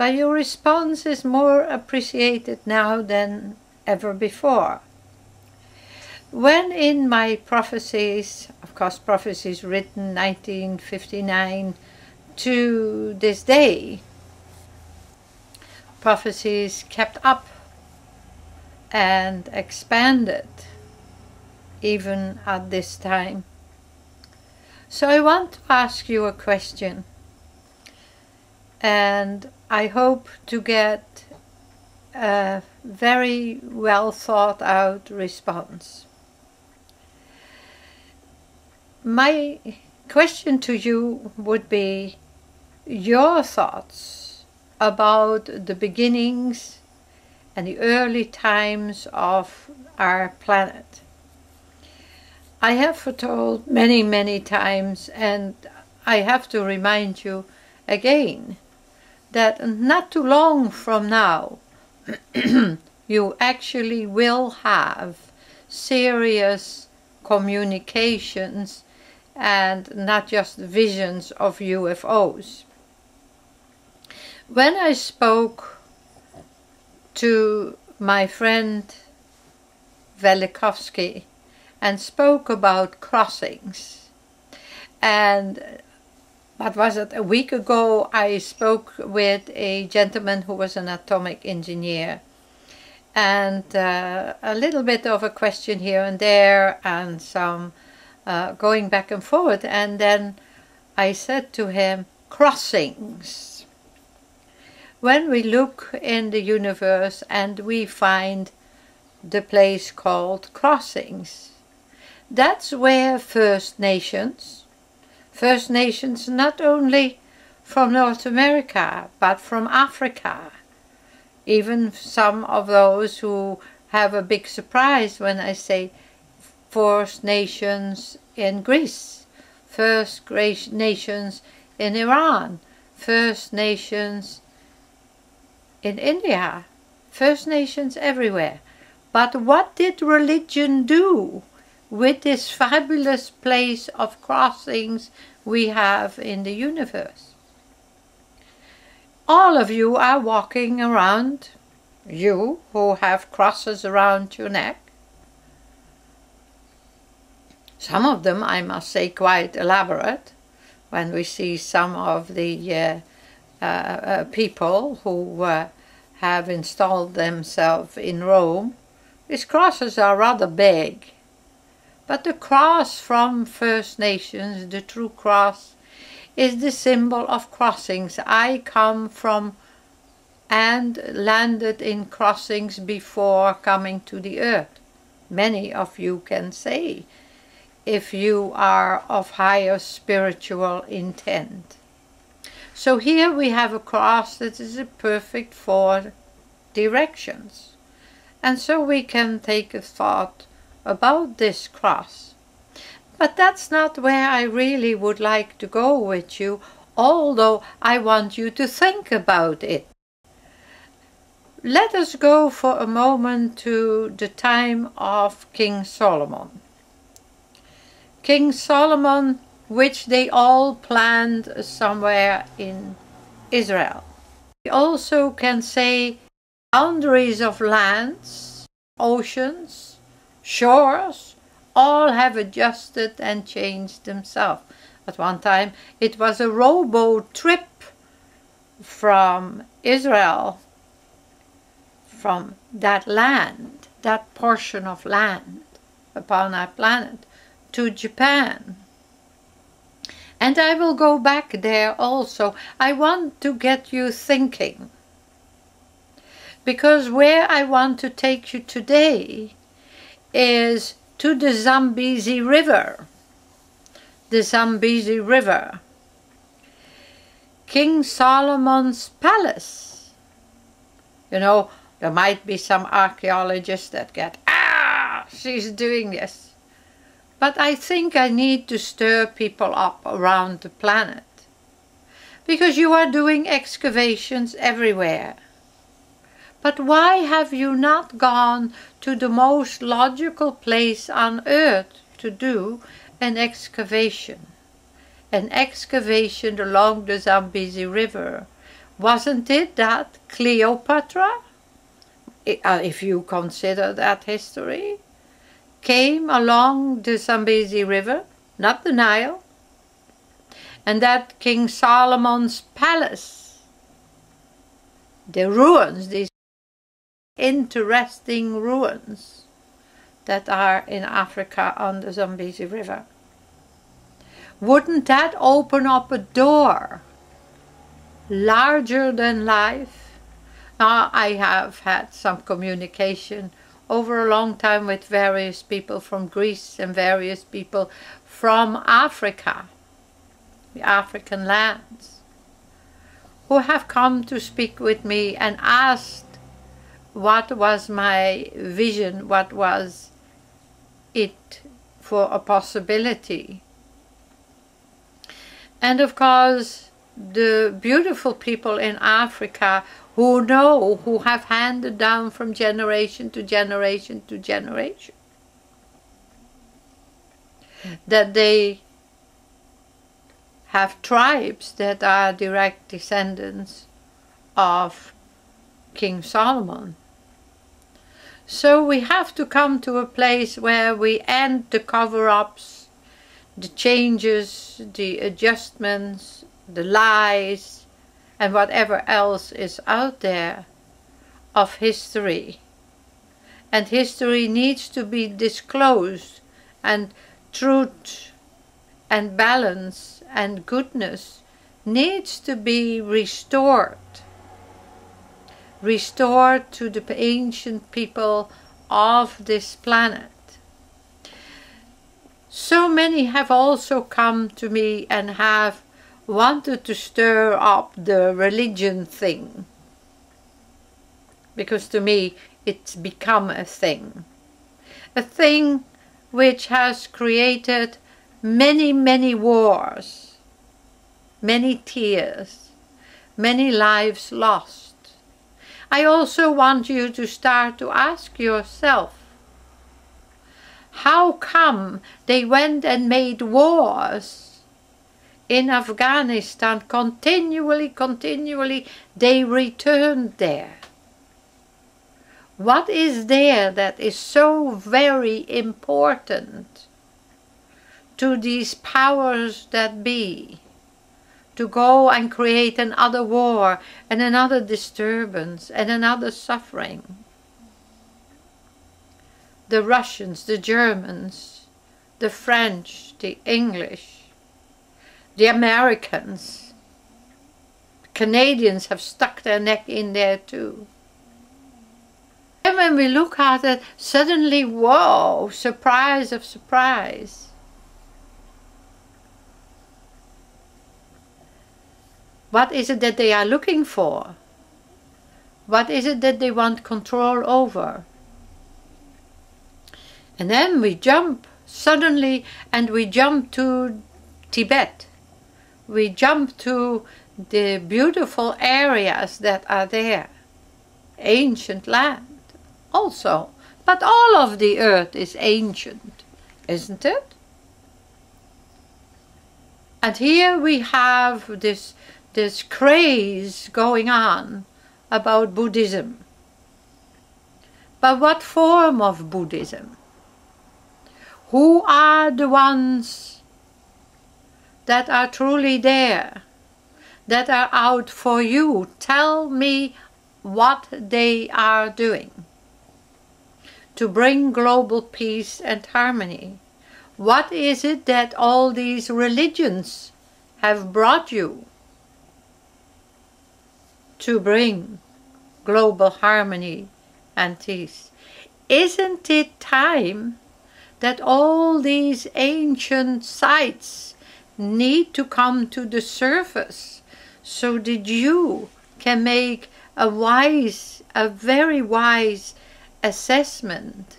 but your response is more appreciated now than ever before. When in my prophecies, of course prophecies written 1959 to this day, prophecies kept up and expanded even at this time. So I want to ask you a question, and I hope to get a very well thought out response. My question to you would be your thoughts about the beginnings and the early times of our planet. I have foretold many, many times, and I have to remind you again that not too long from now you actually will have serious communications and not just visions of UFOs. When I spoke to my friend Velikovsky and spoke about crossings, and what was it, a week ago I spoke with a gentleman who was an atomic engineer, and a little bit of a question here and there and some going back and forth, and then I said to him, crossings. When we look in the universe and we find the place called crossings, that's where First Nations not only from North America but from Africa, even some of those who have a big surprise when I say First Nations in Greece, First Nations in Iran, First Nations in India, First Nations everywhere. But what did religion do with this fabulous place of crossings we have in the universe? All of you are walking around, you who have crosses around your neck. Some of them, I must say, quite elaborate. When we see some of the people who have installed themselves in Rome, these crosses are rather big. But the cross from First Nations, the true cross, is the symbol of crossings. I come from and landed in crossings before coming to the earth. Many of you can say, if you are of higher spiritual intent. So here we have a cross that is a perfect 4 directions. And so we can take a thought about this cross. But that's not where I really would like to go with you, although I want you to think about it. Let us go for a moment to the time of King Solomon. King Solomon, which they all planned somewhere in Israel. We also can say boundaries of lands, oceans, shores, all have adjusted and changed themselves. At one time it was a rowboat trip from Israel, from that land, that portion of land upon our planet, to Japan. And I will go back there also. I want to get you thinking. Because where I want to take you today is to the Zambezi River. The Zambezi River. King Solomon's palace. You know, there might be some archaeologists that get, she's doing this. But I think I need to stir people up around the planet. Because you are doing excavations everywhere. But why have you not gone to the most logical place on earth to do an excavation? An excavation along the Zambezi River, Wasn't it that Cleopatra, if you consider that history, came along the Zambezi River, not the Nile, and that King Solomon's palace, the ruins, these interesting ruins that are in Africa on the Zambezi River, wouldn't that open up a door larger than life? Now, I have had some communication over a long time with various people from Greece and various people from Africa, the African lands, who have come to speak with me and asked what was my vision, what was it for a possibility. And of course, the beautiful people in Africa who know, who have handed down from generation to generation to generation, that they have tribes that are direct descendants of King Solomon. So we have to come to a place where we end the cover-ups, the changes, the adjustments, the lies, and whatever else is out there of history. And history needs to be disclosed, and truth and balance and goodness needs to be restored. Restored to the ancient people of this planet. So many have also come to me and have wanted to stir up the religion thing, because to me it's become a thing which has created many, many wars, many tears, many lives lost. I also want you to start to ask yourself, how come they went and made wars in Afghanistan continually, they returned there? What is there that is so very important to these powers that be, to go and create another war and another disturbance and another suffering? The Russians, the Germans, the French, the English, the Americans, the Canadians have stuck their neck in there too. And when we look at it, suddenly, whoa, surprise of surprise. What is it that they are looking for? What is it that they want control over? And then we jump suddenly, and we jump to Tibet. We jump to the beautiful areas that are there. Ancient land also. But all of the earth is ancient, isn't it? And here we have this craze going on about Buddhism. But what form of Buddhism? Who are the ones that are truly there, that are out for you? Tell me what they are doing to bring global peace and harmony. What is it that all these religions have brought you to bring global harmony and peace? Isn't it time that all these ancient sites need to come to the surface so that you can make a very wise assessment